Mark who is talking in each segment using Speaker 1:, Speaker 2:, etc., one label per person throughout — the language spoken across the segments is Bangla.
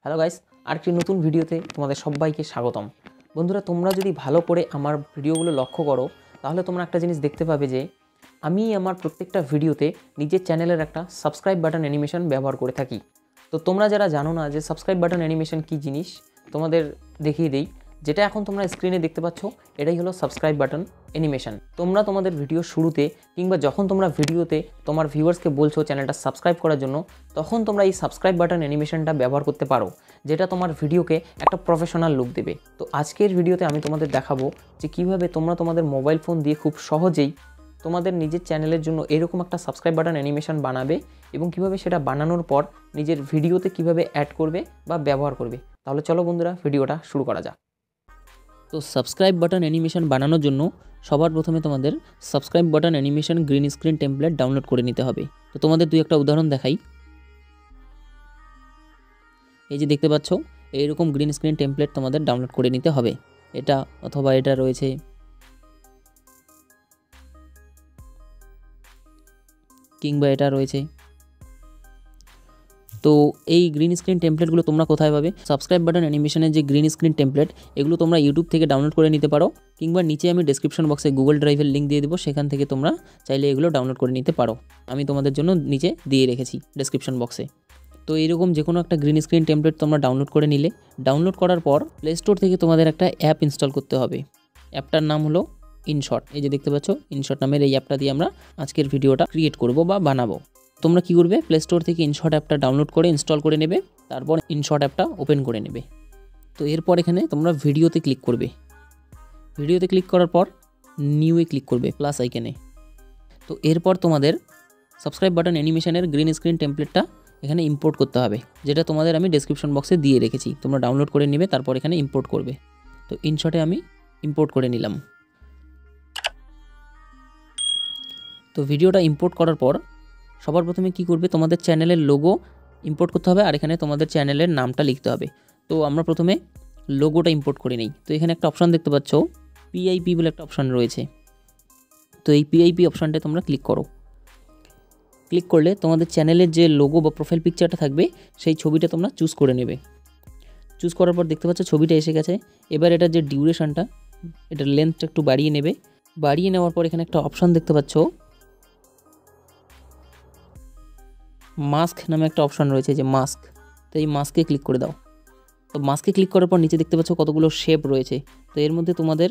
Speaker 1: হ্যালো গাইস, আরেকটি নতুন ভিডিওতে তোমাদের সবাইকে স্বাগতম। বন্ধুরা, তোমরা যদি ভালো করে আমার ভিডিওগুলো লক্ষ্য করো তাহলে তোমরা একটা জিনিস দেখতে পাবে যে আমি আমার প্রত্যেকটা ভিডিওতে নিজের চ্যানেলের একটা সাবস্ক্রাইব বাটন অ্যানিমেশন ব্যবহার করে থাকি। তো তোমরা যারা জানো না যে সাবস্ক্রাইব বাটন অ্যানিমেশন কী জিনিস, তোমাদের দেখিয়ে দিই। যেটা এখন তোমরা স্ক্রিনে দেখতে পাচ্ছ এটাই হলো সাবস্ক্রাইব বাটন অ্যানিমেশন। তোমরা তোমাদের ভিডিও শুরুতে কিংবা যখন তোমরা ভিডিওতে তোমার ভিউয়ার্সকে বলছো চ্যানেলটা সাবস্ক্রাইব করার জন্য, তখন তোমরা এই সাবস্ক্রাইব বাটন অ্যানিমেশনটা ব্যবহার করতে পারো, যেটা তোমার ভিডিওকে একটা প্রফেশনাল লুক দেবে। তো আজকের ভিডিওতে আমি তোমাদের দেখাবো যে কিভাবে তোমরা তোমাদের মোবাইল ফোন দিয়ে খুব সহজেই তোমাদের নিজের চ্যানেলের জন্য এরকম একটা সাবস্ক্রাইব বাটন অ্যানিমেশন বানাবে এবং কিভাবে সেটা বানানোর পর নিজের ভিডিওতে কিভাবে অ্যাড করবে বা ব্যবহার করবে। তাহলে চলো বন্ধুরা, ভিডিওটা শুরু করা যাক। তো সাবস্ক্রাইব বাটন অ্যানিমেশন বানানোর জন্য সবার প্রথমে তোমাদের subscribe button animation green screen template download করে নিতে হবে। তো তোমাদের দুই একটা উদাহরণ দেখাই। এই যে দেখতে পাচ্ছ, এইরকম গ্রিন স্ক্রিন টেমপ্লেট তোমাদের ডাউনলোড করে নিতে হবে। এটা অথবা এটা রয়েছে, কিংবা এটা রয়েছে। তো এই গ্রিন স্ক্রিন টেমপ্লেটগুলো তোমরা কোথায় পাবে? সাবস্ক্রাইব বাটন অ্যানিমেশনের যে গ্রিন স্ক্রিন টেমপ্লেট, এগুলো তোমরা ইউটিউব থেকে ডাউনলোড করে নিতে পারো, কিংবা নিচে আমি ডেসক্রিপশন বক্সে গুগল ড্রাইভের লিঙ্ক দিয়ে দেবো, সেখান থেকে তোমরা চাইলে এগুলো ডাউনলোড করে নিতে পারো। আমি তোমাদের জন্য নিচে দিয়ে রেখেছি ডেসক্রিপশন বক্সে। তো এইরকম যে কোনো একটা গ্রিন স্ক্রিন টেমপ্লেট তোমরা ডাউনলোড করে নিলে, ডাউনলোড করার পর প্লে স্টোর থেকে তোমাদের একটা অ্যাপ ইনস্টল করতে হবে। অ্যাপটার নাম হলো ইনশট। এই যে দেখতে পাচ্ছ, ইনশট নামের এই অ্যাপটা দিয়ে আমরা আজকের ভিডিওটা ক্রিয়েট করব বা বানাবো। তোমরা কি করবে, প্লে স্টোর থেকে ইনশট অ্যাপটা ডাউনলোড করে ইনস্টল করে নেবে, তারপর ইনশট অ্যাপটা ওপেন করে নেবে। তো এরপর এখানে তোমরা ভিডিওতে ক্লিক করবে। ভিডিওতে ক্লিক করার পর নিউয়ে ক্লিক করবে প্লাস আইকনে। তো এরপর তোমাদের সাবস্ক্রাইব বাটন অ্যানিমেশনের গ্রিন স্ক্রিন টেমপ্লেটটা এখানে ইম্পোর্ট করতে হবে, যেটা তোমাদের আমি ডেসক্রিপশন বক্সে দিয়ে রেখেছি। তোমরা ডাউনলোড করে নেবে, তারপর এখানে ইম্পোর্ট করবে। তো ইনশটে আমি ইম্পোর্ট করে নিলাম। তো ভিডিওটা ইম্পোর্ট করার পর সবার প্রথমে কি করবে, তোমাদের চ্যানেলের লোগো ইম্পোর্ট করতে হবে, আর এখানে তোমাদের চ্যানেলের নামটা লিখতে হবে। তো আমরা প্রথমে লোগোটা ইম্পোর্ট করে নিই। তো এখানে একটা অপশান দেখতে পাচ্ছ, পিআইপি বলে একটা অপশান রয়েছে। তো এই পিআইপি অপশানটায় তোমরা ক্লিক করো। ক্লিক করলে তোমাদের চ্যানেলের যে লোগো বা প্রোফাইল পিকচারটা থাকবে, সেই ছবিটা তোমরা চুজ করে নেবে। চুজ করার পর দেখতে পাচ্ছ ছবিটা এসে গেছে। এবার এটার যে ডিউরেশনটা, এটার লেন্থটা একটু বাড়িয়ে নেবে। বাড়িয়ে নেওয়ার পর এখানে একটা অপশান দেখতে পাচ্ছ, মাস্ক নামে একটা অপশান রয়েছে, যে মাস্ক। তো এই মাস্কে ক্লিক করে দাও। তো মাস্কে ক্লিক করার পর নিচে দেখতে পাচ্ছ কতগুলো শেপ রয়েছে। তো এর মধ্যে তোমাদের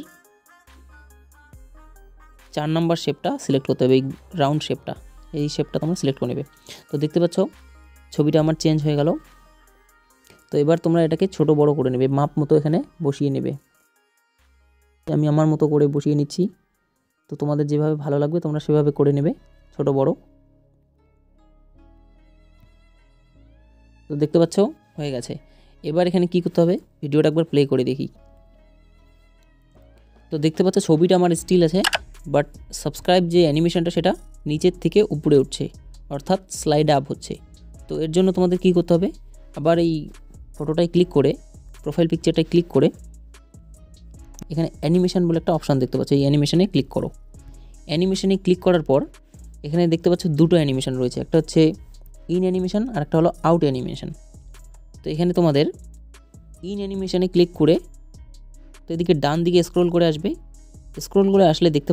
Speaker 1: 4 নাম্বার শেপটা সিলেক্ট করতে হবে, এই রাউন্ড শেপটা। এই শেপটা তোমরা সিলেক্ট করে নেবে। তো দেখতে পাচ্ছ ছবিটা আমার চেঞ্জ হয়ে গেল। তো এবার তোমরা এটাকে ছোট বড় করে নেবে, মাপ মতো এখানে বসিয়ে নেবে। আমি আমার মতো করে বসিয়ে নিচ্ছি। তো তোমাদের যেভাবে ভালো লাগবে তোমরা সেভাবে করে নেবে, ছোট বড়। তো দেখতে পাচ্ছ হয়ে গেছে। এবার এখানে কি করতে হবে, ভিডিওটা একবার প্লে করে দেখি। তো দেখতে পাচ্ছ ছবিটা আমার স্টিল আছে, বাট সাবস্ক্রাইব যে অ্যানিমেশনটা সেটা নিচের থেকে উপরে উঠছে, অর্থাৎ স্লাইড আপ হচ্ছে। তো এর জন্য তোমাদের কি করতে হবে, আবার এই ফটোটায় ক্লিক করে, প্রোফাইল পিকচারটায় ক্লিক করে, এখানে অ্যানিমেশন বলে একটা অপশান দেখতে পাচ্ছ, এই অ্যানিমেশনে ক্লিক করো। অ্যানিমেশনে ক্লিক করার পর এখানে দেখতে পাচ্ছ দুটো অ্যানিমেশন রয়েছে, একটা হচ্ছে ইন অ্যানিমেশন আর একটা হলো আউট অ্যানিমেশন। তো এখানে তোমাদের ইন অ্যানিমেশনে ক্লিক করে, তো এদিকে ডান দিকে স্ক্রল করে আসবে। স্ক্রল করে আসলে দেখতে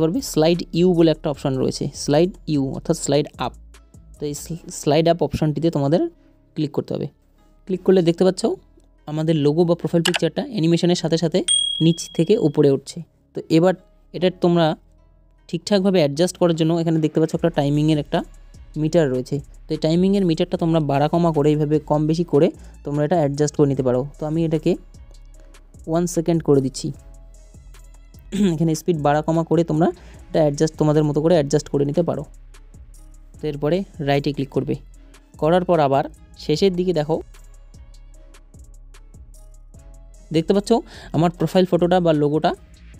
Speaker 1: পারবে স্লাইড ইউ বলে একটা অপশান রয়েছে, স্লাইড ইউ অর্থাৎ স্লাইড আপ। তো এই স্লাইড আপ অপশানটিতে তোমাদের ক্লিক করতে হবে। ক্লিক করলে দেখতে পাচ্ছ আমাদের লোগো বা প্রোফাইল পিকচারটা অ্যানিমেশনের সাথে সাথে নিচ থেকে উপরে উঠছে। তো এবার এটা তোমরা ঠিকঠাকভাবে অ্যাডজাস্ট করার জন্য এখানে দেখতে পাচ্ছ একটা টাইমিংয়ের একটা মিটার রয়েছে। তো এই টাইমিংয়ের মিটারটা তোমরা বাড়া কমা করে, এইভাবে কম বেশি করে তোমরা এটা অ্যাডজাস্ট করে নিতে পারো। তো আমি এটাকে 1 সেকেন্ড করে দিচ্ছি। এখানে স্পিড বাড়া কমা করে তোমরা এটা অ্যাডজাস্ট তোমাদের মতো করে অ্যাডজাস্ট করে নিতে পারো। তো এরপরে রাইটে ক্লিক করবে। করার পর আবার শেষের দিকে দেখো, দেখতে পাচ্ছ আমার প্রোফাইল ফটোটা বা লোগোটা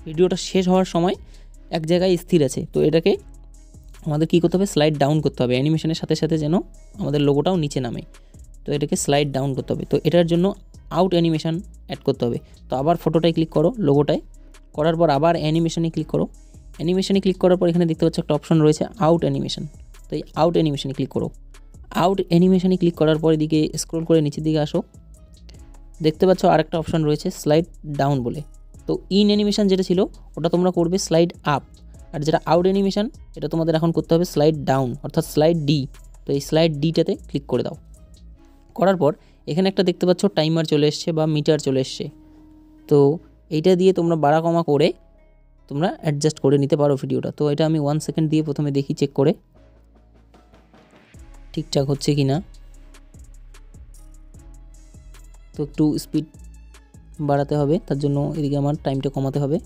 Speaker 1: ভিডিওটা শেষ হওয়ার সময় এক জায়গায় স্থির আছে। তো এটাকে আমাদের কী করতে হবে, স্লাইড ডাউন করতে হবে অ্যানিমেশনের সাথে সাথে, যেন আমাদের লোগোটাও নিচে নামে। তো এটাকে স্লাইড ডাউন করতে হবে। তো এটার জন্য আউট অ্যানিমেশন অ্যাড করতে হবে। তো আবার ফটোটায় ক্লিক করো, লোগোটায় করার পর আবার অ্যানিমেশনে ক্লিক করো। অ্যানিমেশনে ক্লিক করার পর এখানে দেখতে পাচ্ছ একটা অপশন রয়েছে আউট অ্যানিমেশন। তো এই আউট অ্যানিমেশনে ক্লিক করো। আউট অ্যানিমেশনে ক্লিক করার পর এদিকে স্ক্রল করে নিচের দিকে আসো, দেখতে পাচ্ছ আরেকটা অপশান রয়েছে স্লাইড ডাউন বলে। তো ইন অ্যানিমেশন যেটা ছিল ওটা তোমরা করবে স্লাইড আপ, আর যেটা আউট অ্যানিমেশন এটা তোমাদের এখন করতে হবে স্লাইড ডাউন অর্থাৎ স্লাইড ডি। তো এই স্লাইড ডিটাতে ক্লিক করে দাও। করার পর এখানে একটা দেখতে পাচ্ছ টাইমার চলে এসছে বা মিটার চলে এসছে। তো এইটা দিয়ে তোমরা বাড়া কমা করে তোমরা অ্যাডজাস্ট করে নিতে পারো ভিডিওটা। তো এটা আমি 1 সেকেন্ড দিয়ে প্রথমে দেখি চেক করে ঠিকঠাক হচ্ছে কি না। তো একটু স্পিড বাড়াতে হবে, তার জন্য এদিকে আমার টাইমটা কমাতে হবে।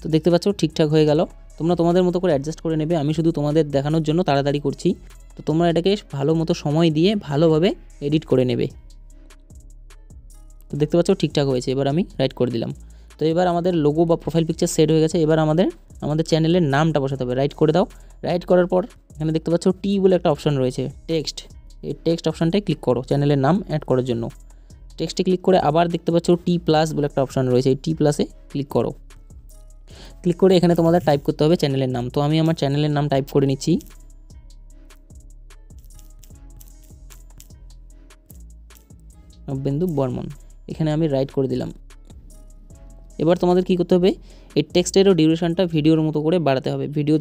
Speaker 1: তো দেখতে পাচ্ছ ঠিকঠাক হয়ে গেল। তোমরা তোমাদের মতো করে অ্যাডজাস্ট করে নেবে, আমি শুধু তোমাদের দেখানোর জন্য তাড়াতাড়ি করছি। তো তোমরা এটাকে ভালো মতো সময় দিয়ে ভালোভাবে এডিট করে নেবে। তো দেখতে পাচ্ছ ঠিকঠাক হয়েছে। এবার আমি রাইট করে দিলাম। তো এবার আমাদের লোগো বা প্রোফাইল পিকচার সেট হয়ে গেছে। এবার আমাদের চ্যানেলের নামটা বসাতে হবে। রাইট করে দাও। রাইট করার পর এখানে দেখতে পাচ্ছ টি বলে একটা অপশান রয়েছে, টেক্সট। এই টেক্সট অপশানটায় ক্লিক করো চ্যানেলের নাম অ্যাড করার জন্য। টেক্সটে ক্লিক করে আবার দেখতে পাচ্ছ টি প্লাস বলে একটা অপশান রয়েছে, এই টি প্লাসে ক্লিক করো। ক্লিক করে এখানে তোমাদের টাইপ করতে হবে চ্যানেলের নাম। তো আমি আমার চ্যানেলের নাম টাইপ করে নিচ্ছি। নবেন্দু বর্মন। এখানে আমি রাইট করে দিলাম। এবার তোমাদের কি করতে হবে, এই টেক্সটেরও ডিউরেশনটা ভিডিওর মতো করে বাড়াতে হবে। ভিডিও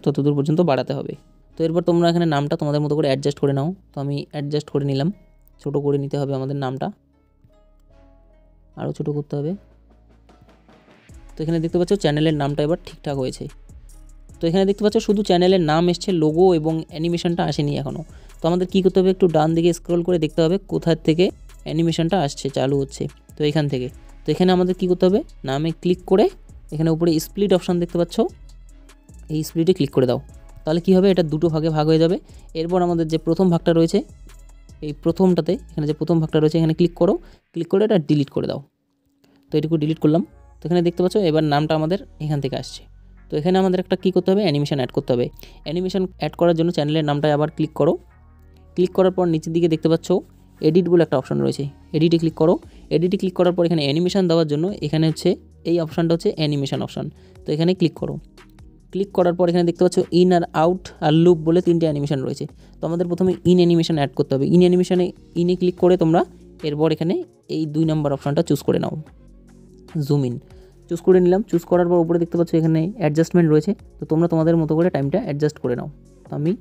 Speaker 1: ততদূর পর্যন্ত বাড়াতে হবে। তো এরপর তোমরা এখানে নামটা তোমাদের মতো করে অ্যাডজাস্ট করে নাও। তো আমি অ্যাডজাস্ট করে নিলাম। ছোট করে নিতে হবে আমাদের নামটা, আরও ছোট করতে হবে। তো এখানে দেখতে পাচ্ছ চ্যানেলের নামটা এবার ঠিকঠাক হয়েছে। তো এখানে দেখতে পাচ্ছ শুধু চ্যানেলের নাম এসছে, লোগো এবং অ্যানিমেশনটা আসেনি এখনও। তো আমাদের কী করতে হবে, একটু ডান দিকে স্ক্রল করে দেখতে হবে কোথার থেকে অ্যানিমেশনটা আসছে, চালু হচ্ছে। তো এখান থেকে। তো এখানে আমাদের কী করতে হবে, নামে ক্লিক করে এখানে উপরে স্প্লিট অপশান দেখতে পাচ্ছ, এই স্প্লিটে ক্লিক করে দাও। তাহলে কী হবে, এটা দুটো ভাগে ভাগ হয়ে যাবে। এরপর আমাদের যে প্রথম ভাগটা রয়েছে, এই প্রথমটাতে এখানে যে প্রথম ভাগটা রয়েছে এখানে ক্লিক করো। ক্লিক করে এটা ডিলিট করে দাও। তো এটুকু ডিলিট করলাম। তো এখানে দেখতে পাচ্ছ এবার নামটা আমাদের এখান থেকে আসছে। তো এখানে আমাদের একটা কী করতে হবে, অ্যানিমেশন অ্যাড করতে হবে। অ্যানিমেশন অ্যাড করার জন্য চ্যানেলের নামটায় আবার ক্লিক করো। ক্লিক করার পর নিচের দিকে দেখতে পাচ্ছ এডিট বলে একটা অপশান রয়েছে, এডিটে ক্লিক করো। এডিটে ক্লিক করার পর এখানে অ্যানিমেশন দেওয়ার জন্য এখানে হচ্ছে এই অপশানটা হচ্ছে অ্যানিমেশন অপশান। তো এখানে ক্লিক করো। ক্লিক করার পর এখানে দেখতে পাচ্ছ ইন আর আউট আর লুপ বলে 3টে অ্যানিমেশন রয়েছে। তো আমাদের প্রথমে ইন অ্যানিমেশন অ্যাড করতে হবে। ইনে ক্লিক করে তোমরা এরপর এখানে এই 2 নম্বর অপশানটা চুজ করে নাও, জুম ইন। চুজ করে নিলাম। চুজ করার পর উপরে দেখতে পাচ্ছ এখানে অ্যাডজাস্টমেন্ট রয়েছে। তো তোমরা তোমাদের মতো করে টাইমটা অ্যাডজাস্ট করে নাও। তো আমি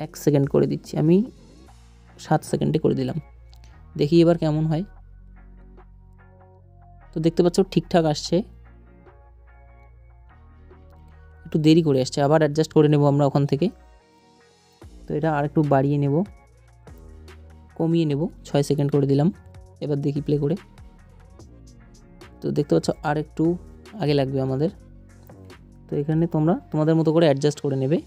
Speaker 1: 1 সেকেন্ড করে দিচ্ছি, আমি 7 সেকেন্ডে করে দিলাম। দেখি এবার কেমন হয়। তো দেখতে পাচ্ছ ঠিকঠাক আসছে, একটু দেরি করে আসছে। আবার অ্যাডজাস্ট করে নেব আমরা ওখান থেকে। তো এটা আর একটু বাড়িয়ে নেব, কমিয়ে নেব, 6 সেকেন্ড করে দিলাম। এবার দেখি প্লে করে। তো দেখতে পাচ্ছ আর একটু আগে লাগবে আমাদের। তো এখানে তোমরা তোমাদের মতো করে অ্যাডজাস্ট করে নেবে।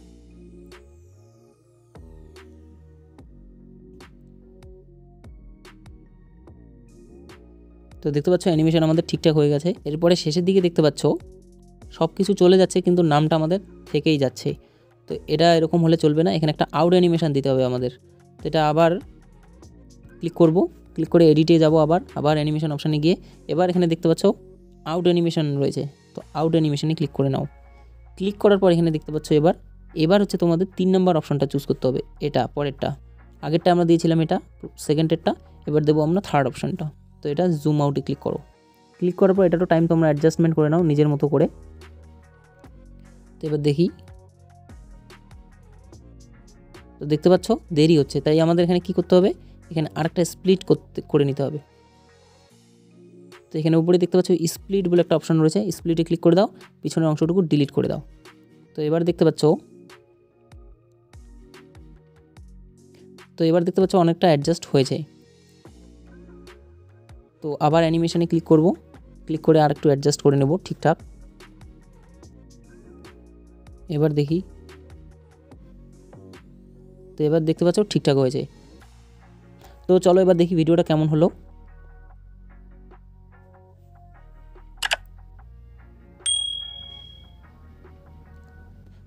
Speaker 1: তো দেখতে পাচ্ছ অ্যানিমেশন আমাদের ঠিকঠাক হয়ে গেছে। এরপরে শেষের দিকে দেখতে পাচ্ছ সব কিছু চলে যাচ্ছে কিন্তু নামটা আমাদের থেকেই যাচ্ছে। তো এটা এরকম হলে চলবে না, এখানে একটা আউট অ্যানিমেশন দিতে হবে আমাদের। তো এটা আবার ক্লিক করব, ক্লিক করে এডিটে যাব, আবার অ্যানিমেশন অপশানে গিয়ে এবার এখানে দেখতে পাচ্ছ আউট অ্যানিমেশন রয়েছে। তো আউট অ্যানিমেশনে ক্লিক করে নাও। ক্লিক করার পর এখানে দেখতে পাচ্ছ এবার হচ্ছে তোমাদের 3 নম্বর অপশানটা চুজ করতে হবে। এটা পরেরটা, আগেরটা আমরা দিয়েছিলাম এটা সেকেন্ডেরটা, এবার দেবো আমরা থার্ড অপশানটা। তো এটা জুম আউটে ক্লিক করো। ক্লিক করার পর এটা তো টাইম তোমরা অ্যাডজাস্টমেন্ট করে নাও নিজের মতো করে। তো এবার দেখি। তো দেখতে পাচ্ছ দেরি হচ্ছে, তাই আমাদের এখানে কি করতে হবে, এখানে আরেকটা স্প্লিট করে নিতে হবে। তো এখানে উপরে দেখতে পাচ্ছ স্প্লিট বলে একটা অপশন রয়েছে, স্প্লিটে ক্লিক করে দাও, পিছনের অংশটুকু ডিলিট করে দাও। তো এবার দেখতে পাচ্ছ অনেকটা অ্যাডজাস্ট হয়েছে। তো আবার অ্যানিমেশনে ক্লিক করব, ক্লিক করে আর একটু অ্যাডজাস্ট করে নেব ঠিকঠাক। এবার দেখি। তো এবার দেখতে পাচ্ছ ঠিকঠাক হয়েছে। তো চলো এবার দেখি ভিডিওটা কেমন হলো।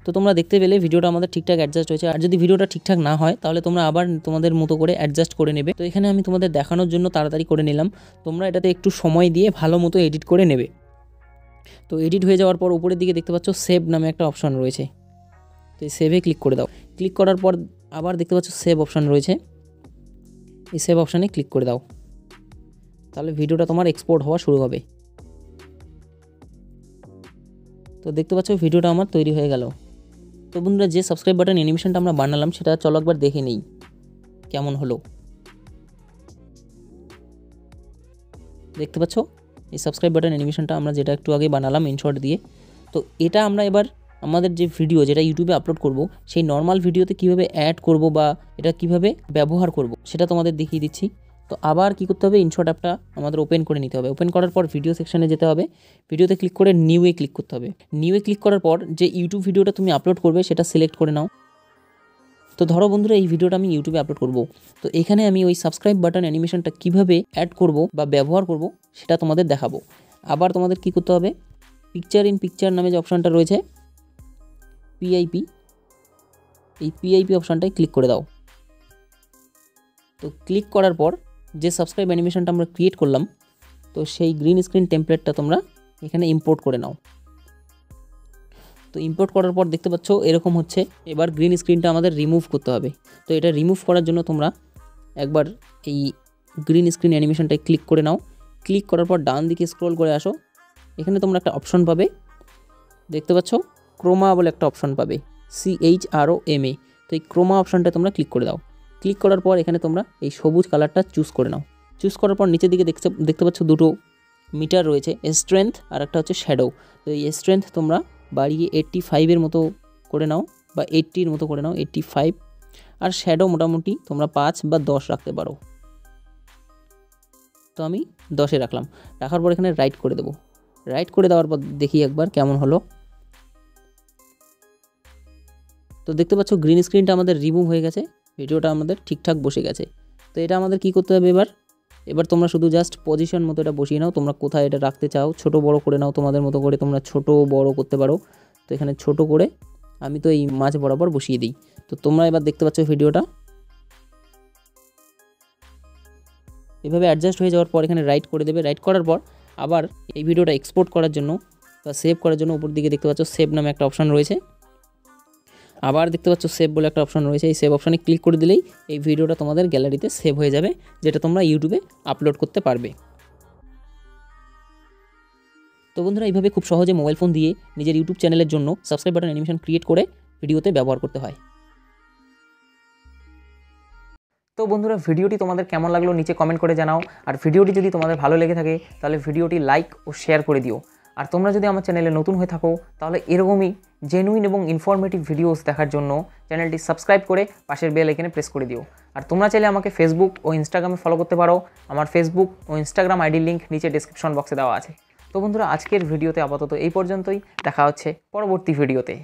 Speaker 1: তো তোমরা দেখতে পেলে ভিডিওটা আমাদের ঠিকঠাক অ্যাডজাস্ট হয়েছে। আর যদি ভিডিওটা ঠিকঠাক না হয় তাহলে তোমরা আবার তোমাদের মতো করে অ্যাডজাস্ট করে নেবে। তো এখানে আমি তোমাদের দেখানোর জন্য তাড়াতাড়ি করে নিলাম, তোমরা এটাতে একটু সময় দিয়ে ভালো মতো এডিট করে নেবে। তো এডিট হয়ে যাওয়ার পর উপরের দিকে দেখতে পাচ্ছ সেভ নামে একটা অপশান রয়েছে, তো এই সেভে ক্লিক করে দাও। ক্লিক করার পর আবার দেখতে পাচ্ছ সেভ অপশান রয়েছে, এই সেভ অপশানে ক্লিক করে দাও, তাহলে ভিডিওটা তোমার এক্সপোর্ট হওয়া শুরু হবে। তো দেখতে পাচ্ছ ভিডিওটা আমার তৈরি হয়ে গেল। তো বন্ধুরা, যে সাবস্ক্রাইব বাটন অ্যানিমেশনটা আমরা বানালাম সেটা চলো একবার দেখে নেই কেমন হলো। দেখতে পাচ্ছ এই সাবস্ক্রাইব বাটন অ্যানিমেশনটা আমরা যেটা একটু আগে বানালাম ইনশর্ট দিয়ে, তো এটা আমরা এবার আমাদের যে ভিডিও যেটা ইউটিউবে আপলোড করব সেই নর্মাল ভিডিওতে কিভাবে অ্যাড করব বা এটা কিভাবে ব্যবহার করব সেটা তোমাদের দেখিয়ে দিচ্ছি। তো আবার কি করতে হবে, ইনশর্ট অ্যাপটা আমাদের ওপেন করে নিতে হবে। ওপেন করার পর ভিডিও সেকশনে যেতে হবে, ভিডিওতে ক্লিক করে নিউয়ে ক্লিক করতে হবে। নিউয়ে ক্লিক করার পর যে ইউটিউব ভিডিওটা তুমি আপলোড করবে সেটা সিলেক্ট করে নাও। তো ধরো বন্ধুরা, এই ভিডিওটা আমি ইউটিউবে আপলোড করব, তো এখানে আমি ওই সাবস্ক্রাইব বাটন অ্যানিমেশনটা কিভাবে অ্যাড করব বা ব্যবহার করব সেটা তোমাদের দেখাবো। আবার তোমাদের কি করতে হবে, পিকচার ইন পিকচার নামে যে অপশানটা রয়েছে পিআইপি, এই পিআইপি অপশানটায় ক্লিক করে দাও। তো ক্লিক করার পর যে সাবস্ক্রাইব অ্যানিমেশনটা আমরা ক্রিয়েট করলাম, তো সেই গ্রিন স্ক্রিন টেমপ্লেটটা তোমরা এখানে ইম্পোর্ট করে নাও। তো ইম্পোর্ট করার পর দেখতে পাচ্ছ এরকম হচ্ছে। এবার গ্রিন স্ক্রিনটা আমাদের রিমুভ করতে হবে। তো এটা রিমুভ করার জন্য তোমরা একবার এই গ্রিন স্ক্রিন অ্যানিমেশনটায় ক্লিক করে নাও। ক্লিক করার পর ডান দিকে স্ক্রল করে আসো, এখানে তোমরা একটা অপশন পাবে, দেখতে পাচ্ছ ক্রোমা বলে একটা অপশন পাবে, CHROMA। তো এই ক্রোমা অপশানটা তোমরা ক্লিক করে দাও। ক্লিক করার পর এখানে তোমরা এই সবুজ কালারটা চুজ করে নাও। চুজ করার পর নিচের দিকে দেখতে পাচ্ছ দুটো মিটার রয়েছে, স্ট্রেংথ আর একটা হচ্ছে শ্যাডো। তো এই স্ট্রেংথ তোমরা বাড়িয়ে 85-এর মতো করে নাও বা 80-র মতো করে নাও, 85। আর শ্যাডো মোটামুটি তোমরা 5 বা 10 রাখতে পারো। তো আমি 10-এ রাখলাম। রাখার পর এখানে রাইট করে দেবো। রাইট করে দেওয়ার পর দেখি একবার কেমন হলো। তো দেখতে পাচ্ছ গ্রিন স্ক্রিনটা আমাদের রিমুভ হয়ে গেছে, ভিডিওটা আমাদের ঠিকঠাক বসে গেছে। তো এটা আমাদের কি করতে হবে, এবার তোমরা শুধু জাস্ট পজিশন মতো এটা বসিয়ে নাও। তোমরা কোথায় এটা রাখতে চাও ছোট বড় করে নাও, তোমাদের মতো করে তোমরা ছোট বড় করতে পারো। তো এখানে ছোট করে আমি তো এই মাঝ বরাবর বসিয়ে দিই। তো তোমরা এবার দেখতে পাচ্ছ ভিডিওটা এভাবে অ্যাডজাস্ট হয়ে যাওয়ার পর এখানে রাইট করে দেবে। রাইট করার পর আবার এই ভিডিওটা এক্সপোর্ট করার জন্য বা সেভ করার জন্য উপর দিকে দেখতে পাচ্ছ সেভ নামে একটা অপশান রয়েছে। আবার দেখতে পাচ্ছ সেভ বলে একটা অপশান রয়েছে, এই সেভ অপশানে ক্লিক করে দিলেই এই ভিডিওটা তোমাদের গ্যালারিতে সেভ হয়ে যাবে, যেটা তোমরা ইউটিউবে আপলোড করতে পারবে। তো বন্ধুরা, এইভাবে খুব সহজে মোবাইল ফোন দিয়ে নিজের ইউটিউব চ্যানেলের জন্য সাবস্ক্রাইব বাটন অ্যানিমেশন ক্রিয়েট করে ভিডিওতে ব্যবহার করতে হয়। তো বন্ধুরা, ভিডিওটি তোমাদের কেমন লাগলো নিচে কমেন্ট করে জানাও। আর ভিডিওটি যদি তোমাদের ভালো লেগে থাকে তাহলে ভিডিওটি লাইক ও শেয়ার করে দিও। আর তোমরা যদি আমার চ্যানেলে নতুন হয়ে থাকো তাহলে এরকমই জেনুইন এবং ইনফরমেটিভ ভিডিওস দেখার জন্য চ্যানেলটি সাবস্ক্রাইব করে পাশের বেল আইকনে প্রেস করে দিও। আর তোমরা চাইলে আমাকে ফেসবুক ও ইনস্টাগ্রামে ফলো করতে পারো। আমার ফেসবুক ও ইনস্টাগ্রাম আইডির লিঙ্ক নিচে ডেসক্রিপশন বক্সে দেওয়া আছে। তো বন্ধুরা, আজকের ভিডিওতে আপাতত এই পর্যন্তই। দেখা হচ্ছে পরবর্তী ভিডিওতে।